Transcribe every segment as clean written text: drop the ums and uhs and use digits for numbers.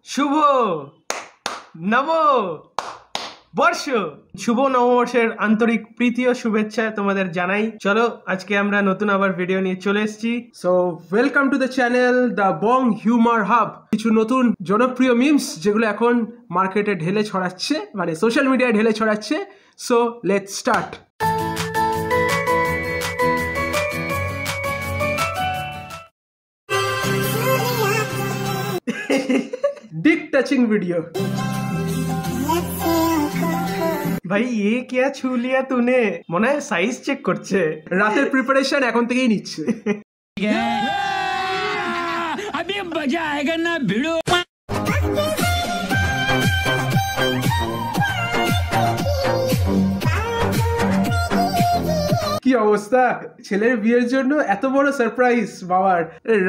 শুভ নব বর্ষ, শুভ নববর্ষের আন্তরিক প্রীতি ও শুভেচ্ছা তোমাদের জানাই। চলো আজকে আমরা নতুন আবার ভিডিও নিয়ে চলে এসেছি। So welcome to the channel the Bong humour hub. কিছু নতুন জনপ্রিয় মিমস যেগুলো এখন মার্কেটে ঢেলে ছড়াচ্ছে, মানে সোশ্যাল মিডিয়ায় ঢেলে ছড়াচ্ছে। So let's start. Dick touching video. ভাই ये क्या छू लिया तूने, মনে হয় সাইজ চেক করছে। রাতের প্রিপারেশন এখন থেকেই নিচ্ছে। अभी मजा आएगा ना भिड़ो। কি অবস্থা, ছেলের বিয়ের জন্য এত বড় সারপ্রাইজ বাবার।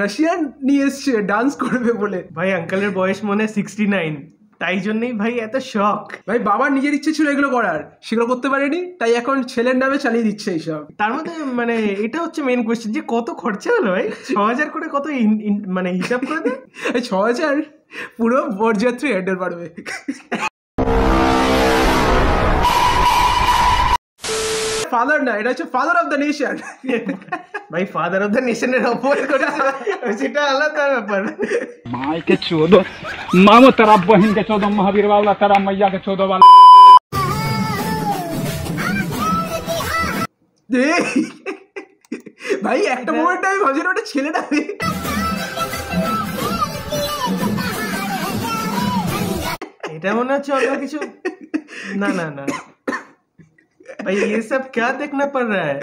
রাশিয়ান নিয়ে এসছে ডান্স করবে বলে। ভাই আঙ্কেলের বয়স মনে হয় 69, তাই জন্যই ভাই এত শখ। ভাই বাবার নিজের ইচ্ছে ছিল এগুলো করার, সেগুলো করতে পারেনি, তাই এখন ছেলের নামে চালিয়ে দিচ্ছে এইসব। তার মধ্যে মানে এটা হচ্ছে মেন কোয়েশ্চেন যে কত খরচা হলো ভাই। 6000 করে কত মানে হিসাব করে দেয়। 6000 পুরো বরযাত্রী হ্যান্ডেল পারবে। ফাদার না, এটা হচ্ছে ফাদার অফ দ্য নেশন। ভাই ফাদার অফ দ্য নেশনের অপমান করেছে, সেটা আলাদা ব্যাপার। माय के चौदह मामो तेरा बहन के 14 महावीर वाला तेरा मैया के 14 वाला। ভাই একটা মোমেন্ট আমি ভাবছিলাম ওটা ছেলে না। এটা মনে হচ্ছে অন্য কিছু। না না না भाई ये सब क्या देखना पड़ रहा है।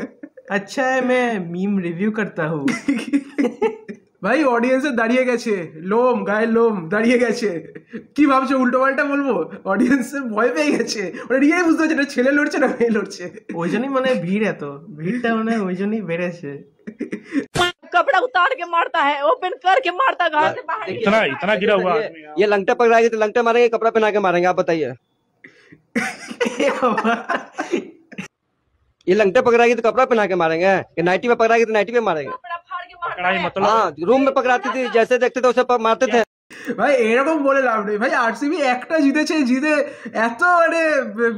अच्छा है मैं मीम रिव्यू करता हूँ। ভাই অডিয়েন্সে দাঁড়িয়ে গেছে, লোম গায়ের লোম দাঁড়িয়ে গেছে। কি ভাবছো উল্টো পাল্টা বলবো? অডিয়েন্সে ভয় পেয়ে গেছে, ওরা নিজেই বুঝতে পারছে না ছেলে লড়ছে না মেয়ে লড়ছে। ওই জন্যই মানে ভিড়, এত ভিড়টা মানে ওই জন্যই বেড়েছে। कपड़ा उतार के मारता है, ओपन करके मारता घर से बाहर। इतना गिरा हुआ ये लंगटा पकड़ाएंगे तो लंगटा मारेंगे, कपड़ा पहना के मारेंगे, आप बताइए। ये लंगटा पकड़ाएगी तो कपड़ा पहना के मारेंगे, कि नाइटी पे पकड़ाएगी तो नाइटी पे मारेंगे। कपड़ा फाड़ के मारता है। हाँ, रूम में पकड़ाती थी, जैसे देखते थे वैसे मारते थे। ভাই এরকম বলে লাভ নেই ভাই। আরসিবি একটা জিতেছে, জিতে এত মানে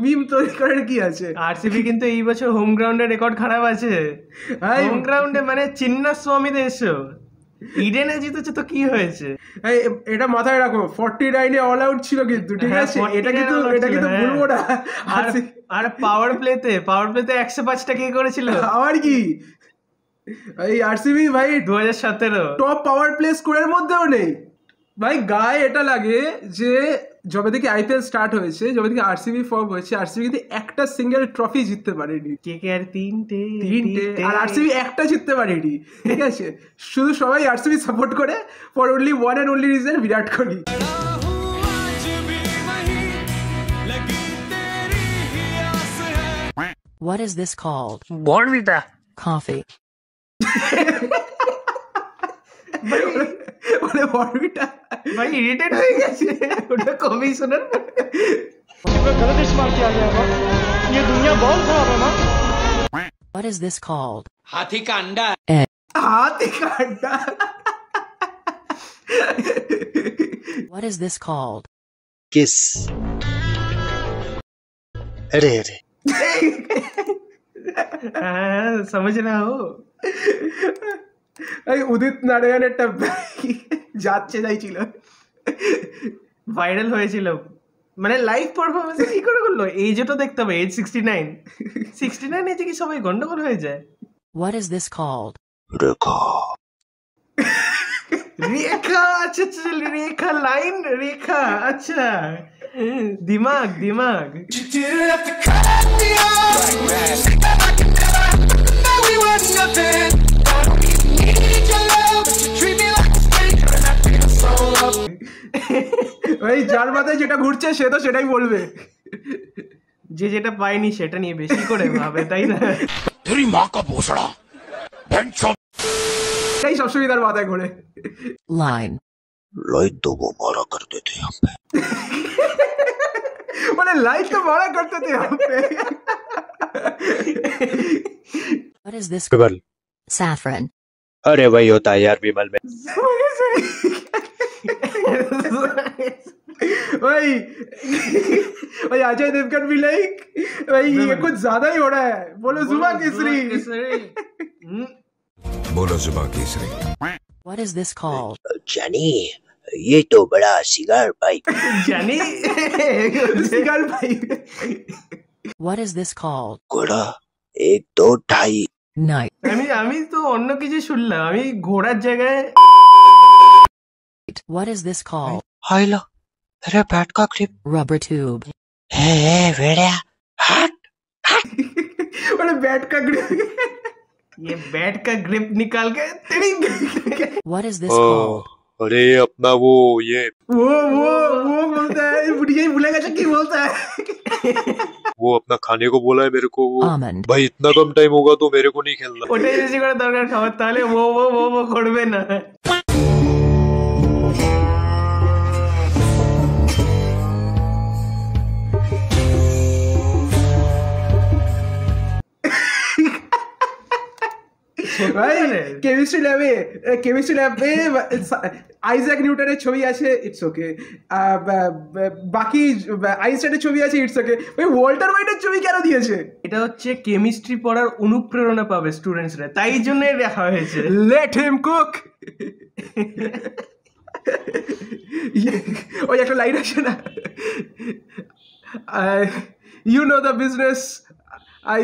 মিম তৈরি করার কি আছে? আরসিবি কিন্তু এই বছর হোম গ্রাউন্ডে রেকর্ড খারাপ আছে ভাই। হোম গ্রাউন্ডে মানে চিন্নাস্বামী দেশ, ইডেনে জিতেছে তো কি হয়েছে? ভাই এটা মাথায় রাখো, 49-এ অল আউট ছিল কিন্তু, ঠিক আছে? এটা কিন্তু ভুলবো না। আর পাওয়ার প্লেতে 105টা কে করেছিল? আবার কি ভাই আরসিবি ভাই 2017 টপ পাওয়ার প্লে স্কোরের মধ্যেও নেই। ভাই গায়ে এটা লাগে যে যবে থেকে আইপিএল স্টার্ট হয়েছে, যবে থেকে আরসিবি ফর্ম হয়েছে, আরসিবি কিন্তু একটা সিঙ্গেল ট্রফি জিততে পারেনি। কেকেআর তিনটে, আর আরসিবি একটা জিততে পারেনি, ঠিক আছে? শুধু সবাই আরসিবি সাপোর্ট করে for only one and only reason Virat Kohli. What is this called? Bournvita Coffee. মানে বড়বিটা ভাই ইরিটেট হয়ে গেছে ওটা কবি শোনার। What is this called? हाथी का अंडा। হাতে কাটা। What is this called? किस अरे अरे হ্যাঁ समझ रहा हो। এই উদিত নারায়ণেরটা যাচ্ছে যাইছিল, ভাইরাল হয়েছিল, মানে লাইভ পারফরমেন্স কি করে করলো? এজটা দেখতে হবে, এজ 69 এজে কি সবাই গন্ডগোল হয়ে যায়? What is this called? রেখা, আচ্ছা আচ্ছা, রেখা লাইন, রেখা, আচ্ছা দিমাগ। ওই যার মাথায় যেটা ঘুরছে সে তো সেটাই বলবে, যে যেটা পায়নি সেটা নিয়ে বেশি করে ভাবে, তাই না? तेरी माँ का भोसड़ा। এটাই সবসময় তার মাথায় ঘোরে। Line. लाइट तो वो मारा करते थे हम पे। মানে লাইট তো মারা করতে थे हम पे। What is this? Vimal. Saffron. अरे वही होता है यार विमल में। भाई भाई अजय देवगन भी लाइक भाई ये कुछ ज्यादा ही हो रहा है बोलो जुबा केसरी बोलो जुबा Kesari What is this called? जानी ये तो बड़ा सिगार भाई জানি सिगार भाई What is this called? घोड़ा 1 2 2.5 Night. আমি আমি তো অন্য কিছু শুনলাম, আমি ঘোড়ার জায়গায় What is this called? हाय लो तेरे बैट का ग्रिप Rubber tube. है बेड़िया हट मतलब बैट का ग्रिप ये बैट का ग्रिप निकाल के तेरी What is this called? अरे अपना वो ये वो बोलता है यही भूलेगा क्या बोलता है वो अपना खाने को बोला है मेरे को वो Almond. भाई इतना कम टाइम होगा तो मेरे को नहीं खेलना ওটাই বেশি করে দরকার খাবার, তাহলে ও করবে না। ভাই কেমিস্ট্রি ল্যাবে আইজ্যাক নিউটনের ছবি আছে ইটস ওকে বাকি আইনস্টাইনের ছবি আছে ইটস ওকে ভাই ওয়াল্টার হোয়াইটের ছবি কেন দিয়েছে এটা হচ্ছে কেমিস্ট্রি পড়ার অনুপ্রেরণা পাবে স্টুডেন্টসরা, তাই জন্যই রাখা হয়েছে। লেট হিম কুক ওই একটা লাইন আছে না you know the business I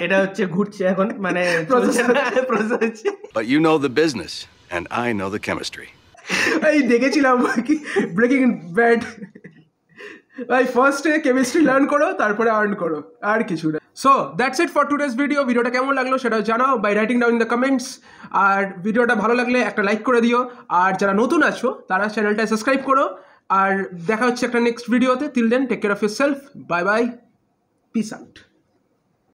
এটা হচ্ছে ঘুরছে এখন, মানে চলছে না, process হচ্ছে। But you know the business, and I know the chemistry. এই দেখেছিলাম কি ব্রেকিং ব্যাড ভাই ফার্স্টে কেমিস্ট্রি লার্ন করো তারপরে আর্ন করো আর কিছু না। So that's it for today's video. ভিডিওটা কেমন লাগলো সেটা জানাও by writing down in the comments. আর ভিডিওটা ভালো লাগলে একটা লাইক করে দিও, আর যারা নতুন আছো তারা চ্যানেলটা সাবস্ক্রাইব করো। আর দেখা হচ্ছে একটা নেক্সট ভিডিওতে। Till then take care of yourself, bye bye, peace out.